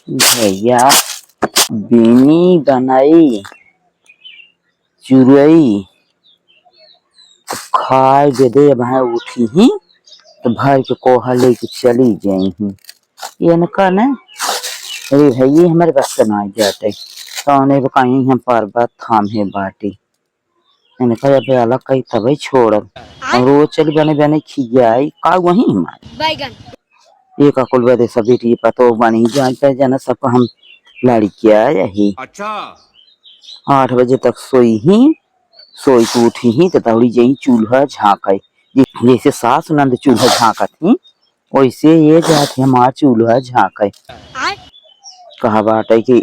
भैया बीनी बनाई चुरई खाए दे दे भाई उठी ही तो भाई के कोहा लेके चली जाई ही इनका न अरे भैया हमारे बस से ना जाते तो ने कहीं हम पर्वत थाम है बाटी इनका अब अलग कहीं तब छोड़ और रोज चल बने बने खियाई का वही हमारे एक अकुल बदे सब बेटी पतो बनी जानते जना सब हम लड़कियां यही अच्छा 8 बजे तक सोई के उठी ही तो दौड़ी जाई चूल्हा झाँके जैसे सास नंद चूल्हा झाँकत थी वैसे ये जाती हमार चूल्हा झाँके कहा बाटे कि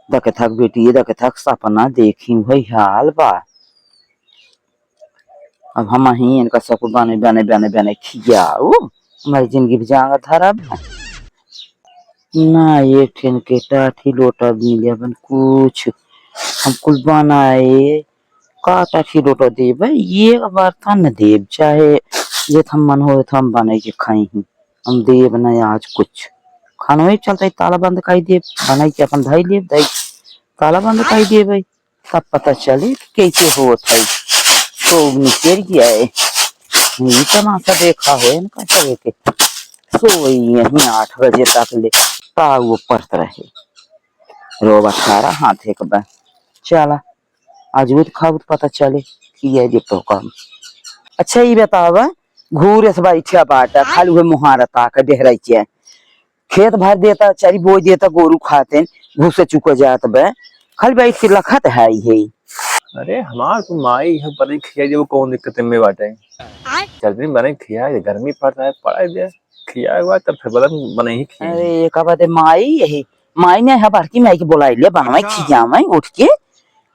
दके थक बेटी दके थक सपना देखी वही हाल बा अब हम ही इनका सब बने बने बने बने खियाओ हमारी जिंदगी भी जांग धरब ना एक ठन के टाठी लोटा मिले बन कुछ हम कुल बनाए का टाठी लोटा देव ये बर्तन न देव चाहे ये थम मन हो थम बने के खाई ही हम देव न आज कुछ खाना ही चलता ताला बंद कर दे बनाई के अपन धाई ले दाई ताला बंद कर दे भाई तब पता चले कैसे होत है तो निकल गया है ये तमाशा देखा हो इनका चले के सोई यही 8 बजे तक ले वो पड़त रहे रोब 18 हाथ एक बार चला आज वो खाब पता चले कि ये तो काम अच्छा ये बतावा घूरे से बैठा बाटा खाली हुए मुहारता का डेहराई के खेत भर देता चारी बोझ देता गोरू खाते भूसे चुक जात बे खाली बैठ के लखत है ये अरे हमार तो माई है पर खिया जो कौन दिक्कत में बाटे चल दिन बने खिया गर्मी पड़ता है पड़ा दे खिया हुआ तब फिर बदन बने ही खिया अरे का बात है माई यही माई ने है बार की माई की बुलाई ले बनवाई खिया मैं उठ के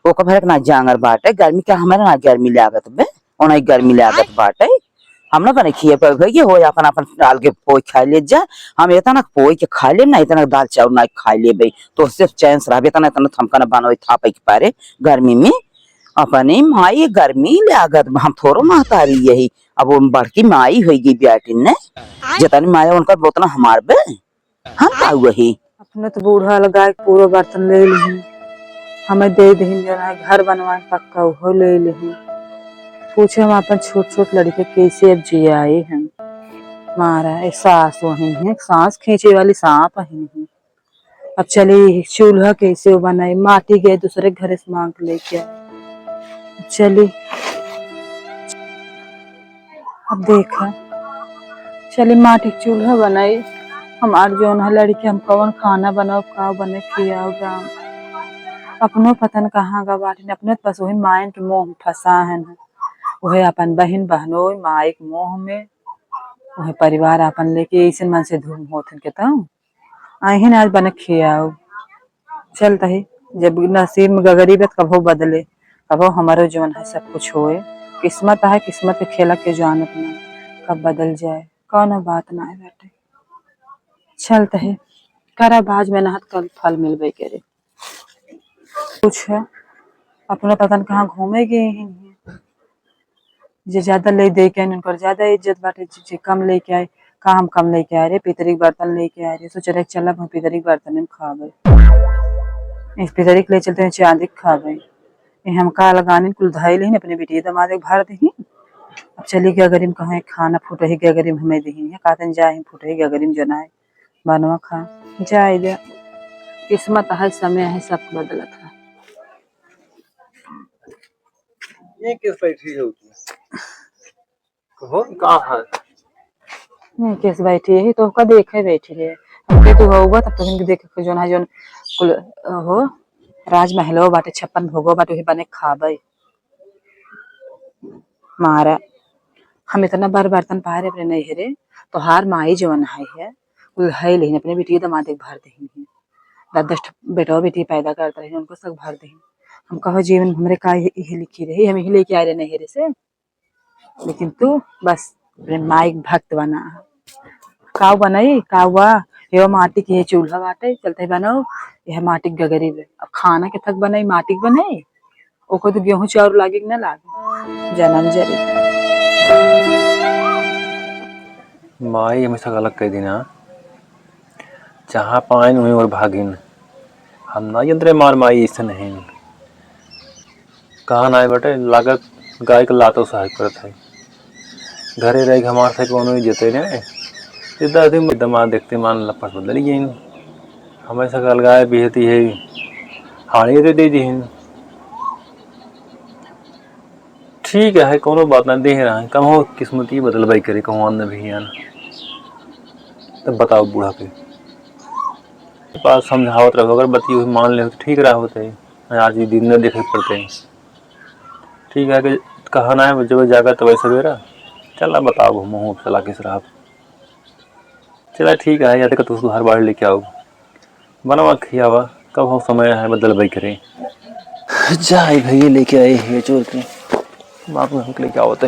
ओ का भरक ना जांगर बाटे गर्मी का हमारे ना गर्मी लागत बे ओना गर्मी लागत बाटे हम ना बने खिए पर भई हो अपन अपन डाल के पोई खा ले जा हम इतना पोई के खा ले ना इतना दाल चावल ना खा ले बई तो सिर्फ चैन से रहबे इतना इतना थमका ना बनोई था पे के पारे गर्मी में अपने माई गर्मी लागत हम थोरो महतारी यही अब वो बड़की माई होगी बेटी ने जतनी माया उनका उतना हमार बे हम का वही अपने तो बूढ़ा लगा के पूरा बर्तन ले ली हमें दे दही जना घर बनवाए पक्का वो ले ली पूछे हम अपन छोट छोट लड़के कैसे अब जियाए हैं मारा सास वही है सांस खींचे वाली सांप है अब चली चूल्हा कैसे बनाई माटी गए दूसरे घर से मांग लेके चली अब देखा चली माटी चूल्हा बनाई हमार जो है लड़की हम कौन खाना बनाओ का बने खियाओ गाँव अपनो पतन कहाँ का बाटे अपने बस वही माइंड मोह फंसा है ना वही अपन बहन बहनों माई के मोह में वही परिवार अपन लेके ऐसे मन से धूम होते के तो आई आज बने खियाओ चलता ही जब नसीब में गरीबत कभो बदले कभो हमारो जीवन है सब कुछ होए किस्मत है किस्मत के खेला के जानत ना कब बदल जाए कौन बात ना है बेटे चलता है करा बाज मेहनत कल फल मिलबे करे कुछ है अपना पतन कहाँ घूमे गए हैं जे ज्यादा ले दे के उनकर ज्यादा इज्जत बाटे जे कम लेके आए का हम कम लेके आए रे पितरी बर्तन लेके आए रे सोच रहे चल हम पितरी बर्तन में खावे इस पितरी ले चलते हैं चांदी खावे हम का लगाने कुल धाइल ही अपने बेटी दमाद भर दही अब चली गया गरीब कहाँ खाना फूट ही गया गरीब हमें दही कहते जाए फूट ही गया गरीब जनाए बनवा खा जाए जा किस्मत है समय है सब बदलत है ये किस बैठी है कहो का है नहीं कैसे बैठी है तो का देखे बैठी है हमके तो होगा तब तो देख के जोन है जोन कुल हो राजमहलो बाटे 56 भोगो बाटे ही बने खाबे मारा हम इतना बार बर्तन पारे अपने नहीं हेरे तो हार माई जोन है कुल है लेकिन अपने बेटी दमाद भर दही 10 बेटा बेटी पैदा करता रहे उनको सब भर दही हम कहो जीवन हमरे का यही लिखी रही हम यही लेके आ रहे नहीं हेरे से लेकिन तू बस अपने माई भक्त बना काव बनाई कावा ये माटी के चूल्हा बाटे चलते बनाओ यह माटी गगरी अब खाना के थक बनाई माटी बनाई ओको तो गेहूं चाउर लागे ना लागे जनम जरी माई हमेशा गलत कह दी ना जहाँ पाइन हुई और भागिन हम ना यंत्रे मार माई ऐसे नहीं कहा ना बेटे लागत गाय के लातो सहायक करत है घरे रह हमारे से कोनो ही जते ने सीधा दिन दमा देखते मान लपस बदल गई हमेशा कल गाय बेहती है हानि दे दी ठीक है कोनो बात ना दे रहा है कम हो किस्मत ही बदल भाई करे कहूँ अन्न भी है तब बताओ बूढ़ा पे पास समझावत रहो अगर बती हुई मान ले तो ठीक रहा होते आज ही दिन में देखे पड़ते हैं ठीक है कि कहना है जब जाकर तो वैसे सवेरा चला बताओ मुँह चला किस रहा चला ठीक है या तो तू हर बार लेके आओ बनवा खियावा कब हो समय है बदल भाई करे जाए भैया लेके आए हैं चोर के बाप में लेके आओ तो